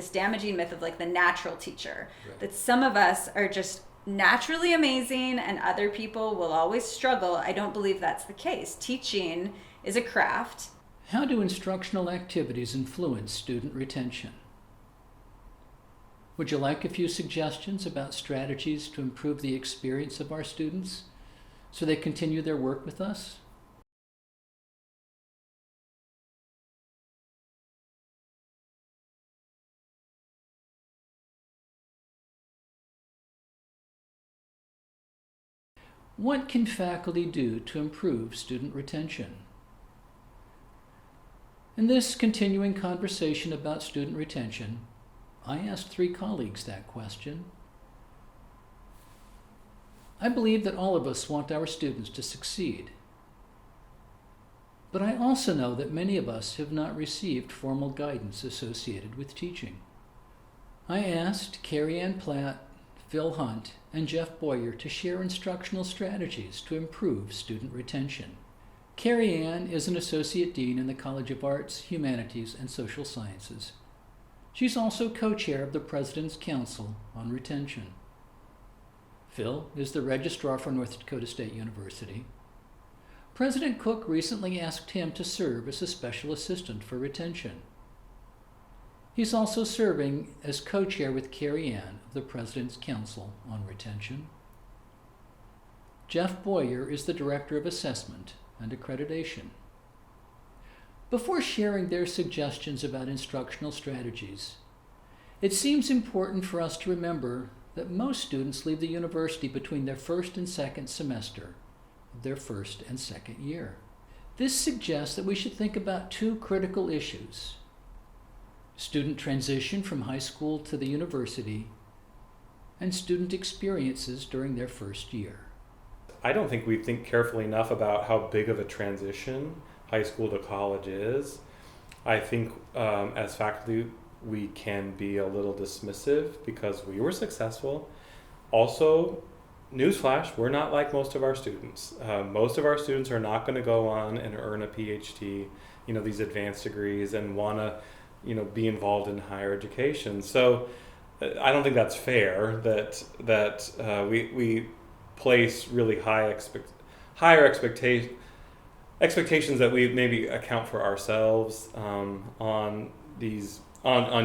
this damaging myth of like the natural teacher, that some of us are just naturally amazing and other people will always struggle. I don't believe that's the case. Teaching is a craft. How do instructional activities influence student retention? Would you like a few suggestions about strategies to improve the experience of our students so they continue their work with us? What can faculty do to improve student retention? In this continuing conversation about student retention, I asked 3 colleagues that question. I believe that all of us want our students to succeed. But I also know that many of us have not received formal guidance associated with teaching. I asked Carrie Anne Platt, Phil Hunt, and Jeff Boyer to share instructional strategies to improve student retention. Carrie Anne is an Associate Dean in the College of Arts, Humanities, and Social Sciences. She's also co-chair of the President's Council on Retention. Phil is the Registrar for North Dakota State University. President Cook recently asked him to serve as a Special Assistant for Retention. He's also serving as co-chair with Carrie Anne of the President's Council on Retention. Jeff Boyer is the Director of Assessment and Accreditation. Before sharing their suggestions about instructional strategies, it seems important for us to remember that most students leave the university between their first and second semester of their first and second year. This suggests that we should think about 2 critical issues: student transition from high school to the university, and student experiences during their first year. I don't think we think carefully enough about how big of a transition high school to college is. I think as faculty, we can be a little dismissive because we were successful. Also, newsflash, we're not like most of our students. Most of our students are not going to go on and earn a PhD, these advanced degrees, and want to be involved in higher education. So I don't think that's fair that we place really higher expectations that we maybe account for ourselves on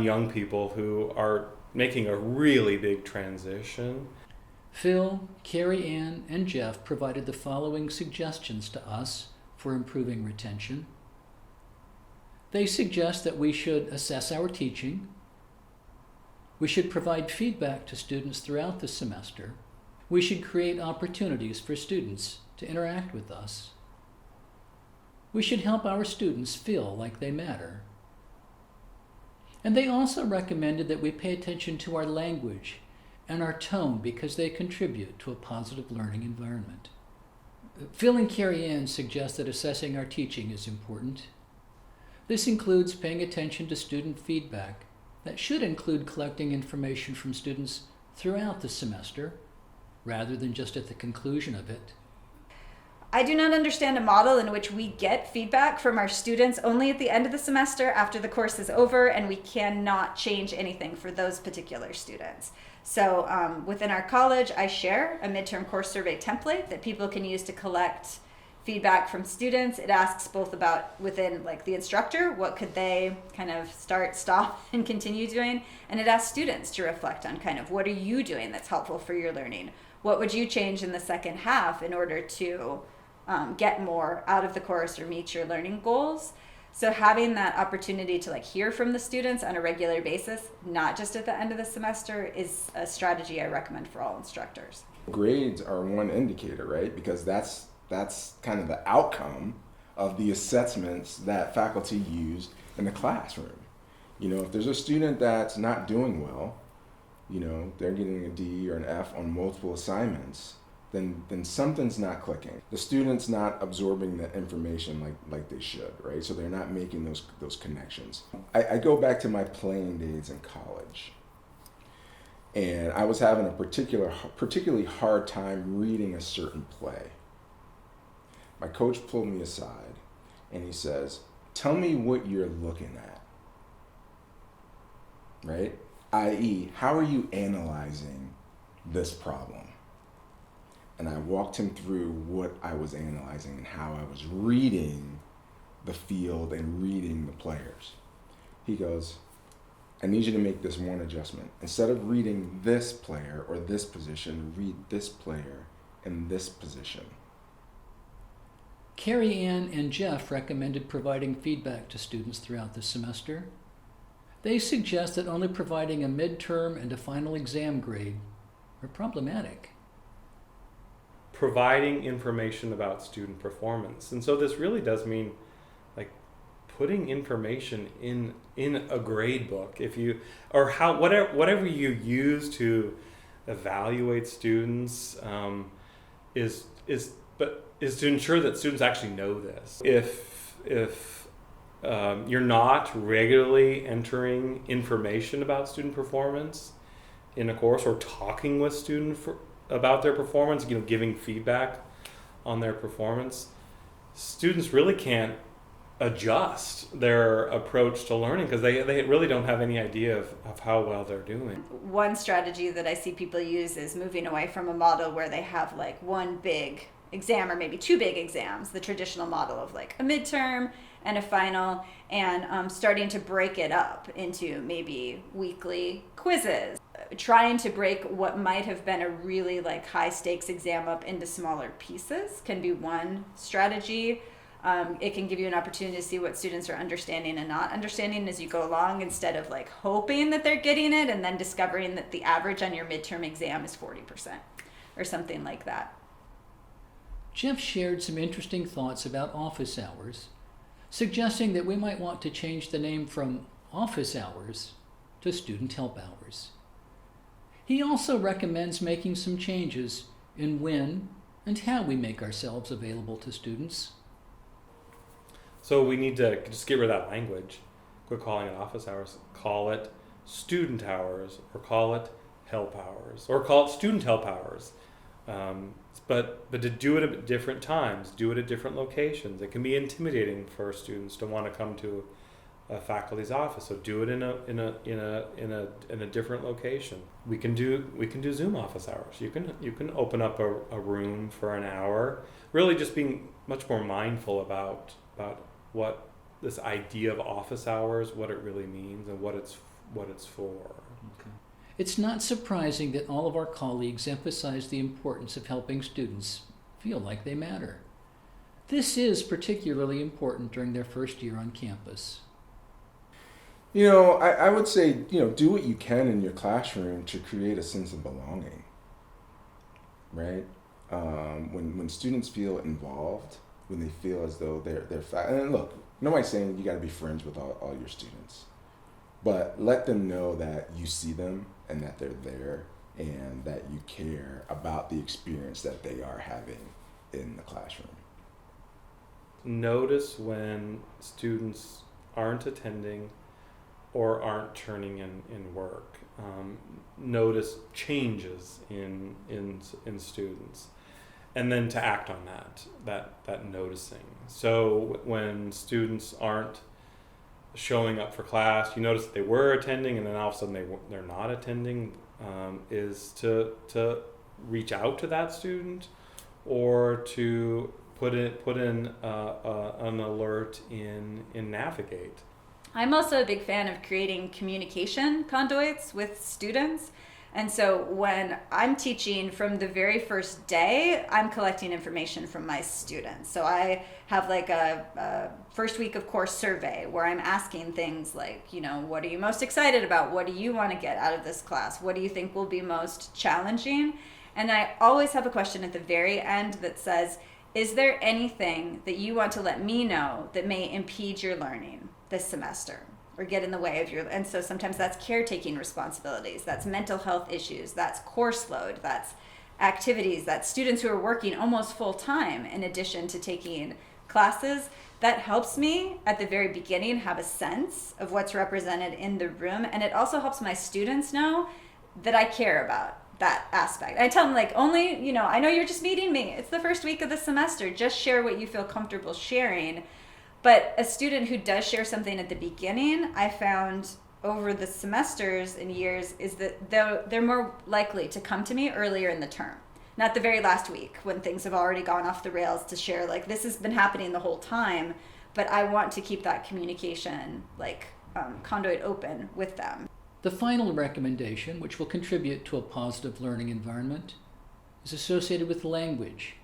young people who are making a really big transition. Phil, Carrie Anne, and Jeff provided the following suggestions to us for improving retention. They suggest that we should assess our teaching. We should provide feedback to students throughout the semester. We should create opportunities for students to interact with us. We should help our students feel like they matter. And they also recommended that we pay attention to our language and our tone because they contribute to a positive learning environment. Phil and Carrie Anne suggest that assessing our teaching is important. This includes paying attention to student feedback. That should include collecting information from students throughout the semester, rather than just at the conclusion of it. I do not understand a model in which we get feedback from our students only at the end of the semester after the course is over, and we cannot change anything for those particular students. So within our college, I share a midterm course survey template that people can use to collect feedback from students. It asks both about within like the instructor, what could they kind of start, stop, and continue doing, and it asks students to reflect on kind of what are you doing that's helpful for your learning? What would you change in the second half in order to get more out of the course or meet your learning goals? So having that opportunity to like hear from the students on a regular basis, not just at the end of the semester, is a strategy I recommend for all instructors. Grades are one indicator, right? Because that's kind of the outcome of the assessments that faculty use in the classroom. If there's a student that's not doing well, they're getting a D or an F on multiple assignments, then something's not clicking. The student's not absorbing the information like they should, right? So they're not making those connections. I go back to my playing days in college, and I was having a particularly hard time reading a certain play. My coach pulled me aside and he says, "Tell me what you're looking at." right? I.e., how are you analyzing this problem? And I walked him through what I was analyzing and how I was reading the field and reading the players. He goes, I need you to make this one adjustment. Instead of reading this player or this position, read this player in this position. Carrie Anne and Jeff recommended providing feedback to students throughout the semester. They suggest that only providing a midterm and a final exam grade are problematic. Providing information about student performance. And so this really does mean like putting information in a grade book, if you, or how, whatever you use to evaluate students, is to ensure that students actually know this. If you're not regularly entering information about student performance in a course or talking with students about their performance, giving feedback on their performance, students really can't adjust their approach to learning because they really don't have any idea of how well they're doing. One strategy that I see people use is moving away from a model where they have like one big exam or maybe two big exams, the traditional model of like a midterm and a final, and starting to break it up into maybe weekly quizzes, trying to break what might have been a really like high stakes exam up into smaller pieces can be one strategy. It can give you an opportunity to see what students are understanding and not understanding as you go along, instead of like hoping that they're getting it and then discovering that the average on your midterm exam is 40% or something like that. Jeff shared some interesting thoughts about office hours, suggesting that we might want to change the name from office hours to student help hours. He also recommends making some changes in when and how we make ourselves available to students. So we need to just get rid of that language. Quit calling it office hours. Call it student hours, or call it help hours, or call it student help hours. But to do it at different times, do it at different locations. It can be intimidating for students to want to come to a faculty's office, so do it in a different location. We can do Zoom office hours. You can open up a room for an hour. Really, just being much more mindful about what this idea of office hours, what it really means, and what it's for. Okay. It's not surprising that all of our colleagues emphasize the importance of helping students feel like they matter. This is particularly important during their first year on campus. I would say, do what you can in your classroom to create a sense of belonging, right? When students feel involved, when they feel as though they're and look, nobody's saying you got to be friends with all your students, but let them know that you see them and that they're there and that you care about the experience that they are having in the classroom. Notice when students aren't attending or aren't turning in work. Notice changes in students, and then to act on that noticing. So when students aren't showing up for class, you notice that they were attending, and then all of a sudden they're not attending, is to reach out to that student, or to put in an alert in Navigate. I'm also a big fan of creating communication conduits with students. And so when I'm teaching from the very first day, I'm collecting information from my students. So I have like a first week of course survey where I'm asking things like, what are you most excited about? What do you want to get out of this class? What do you think will be most challenging? And I always have a question at the very end that says, is there anything that you want to let me know that may impede your learning this semester or get in the way of and so sometimes that's caretaking responsibilities, that's mental health issues, that's course load, that's activities, that's students who are working almost full time in addition to taking classes. That helps me at the very beginning have a sense of what's represented in the room, and it also helps my students know that I care about that aspect. I tell them only, I know you're just meeting me. It's the first week of the semester. Just share what you feel comfortable sharing. But a student who does share something at the beginning, I found over the semesters and years is that they're more likely to come to me earlier in the term, not the very last week when things have already gone off the rails, to share like this has been happening the whole time, but I want to keep that communication conduit open with them. The final recommendation, which will contribute to a positive learning environment, is associated with language,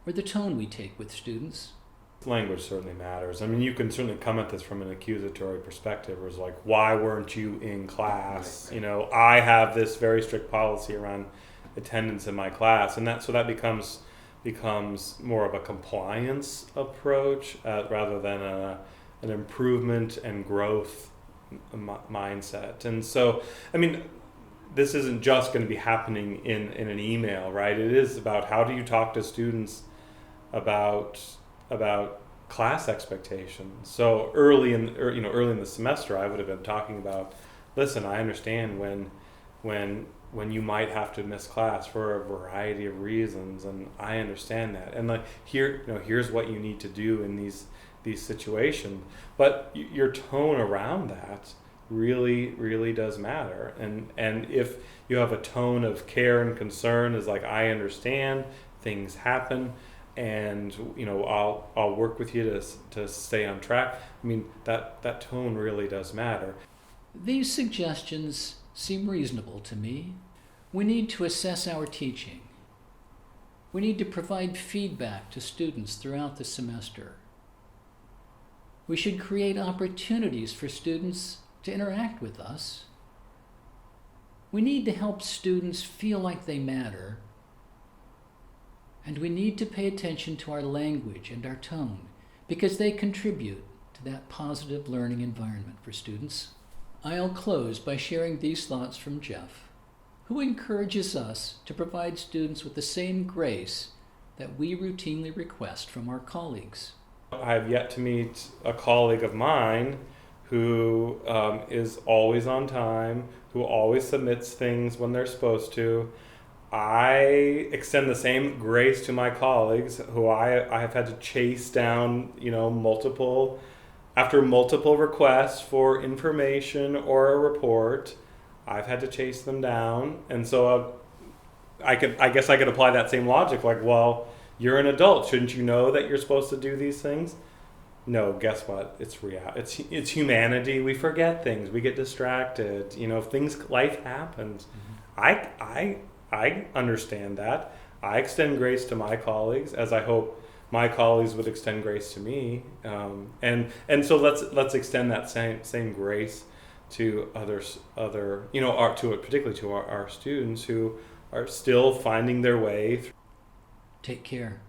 or the tone we take with students. Language certainly matters. I mean, you can certainly come at this from an accusatory perspective, where it's like, why weren't you in class? Right. You know, I have this very strict policy around attendance in my class, and that becomes more of a compliance approach rather than an improvement and growth mindset. And so, I mean, this isn't just going to be happening in an email, right? It is about how do you talk to students about class expectations. So early in the semester, I would have been talking about, listen, I understand when you might have to miss class for a variety of reasons, and I understand that. And here's what you need to do in these situations. But your tone around that really does matter. And if you have a tone of care and concern, is like, I understand things happen, and I'll work with you to stay on track. I mean, that tone really does matter. These suggestions seem reasonable to me. We need to assess our teaching. We need to provide feedback to students throughout the semester. We should create opportunities for students to interact with us. We need to help students feel like they matter. And we need to pay attention to our language and our tone, because they contribute to that positive learning environment for students. I'll close by sharing these thoughts from Jeff, who encourages us to provide students with the same grace that we routinely request from our colleagues. I've yet to meet a colleague of mine who is always on time, who always submits things when they're supposed to. I extend the same grace to my colleagues who I have had to chase down, after multiple requests for information or a report. I've had to chase them down. And so I guess I could apply that same logic, like, well, you're an adult. Shouldn't you know that you're supposed to do these things? No, guess what? It's it's humanity. We forget things. We get distracted. Life happens. Mm-hmm. I understand that. I extend grace to my colleagues, as I hope my colleagues would extend grace to me. And so let's extend that same grace to particularly to our students who are still finding their way. Take care.